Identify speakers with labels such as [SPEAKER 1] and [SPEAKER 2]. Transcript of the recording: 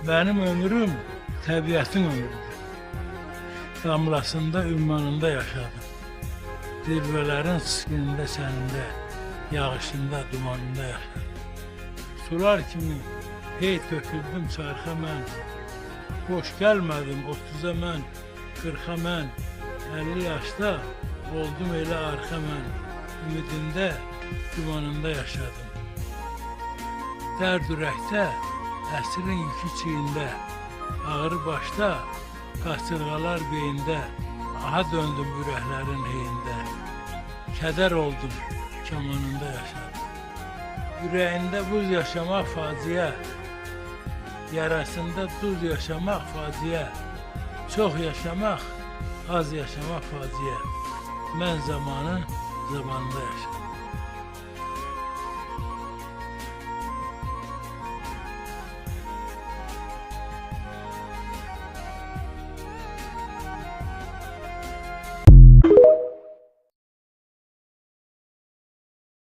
[SPEAKER 1] Benim ömrüm təbiətin ömrüdür. Damlasında, ümmanında yaşadım. Zirvələrin sıskində, sənində, yağışında, dumanında yaşadım. Sular kimi hey töküldüm çarxa mən. Boş gəlmədim 30'a mən, 40'a mən. 50 yaşda oldum elə arxa mən. Ümidində, dumanında yaşadım. Dərd ürəkdə, əsrin yükü çiyində, ağır başda, qaçırğalar beyində, aha döndüm ürəklərin heyində. Kədər oldum, kamanında yaşadım. Ürəyində buz yaşamaq faciə, yarasında duz yaşamaq faciə, çox yaşamaq, az yaşamaq faciə. Mən zamanı zamanında yaşadım.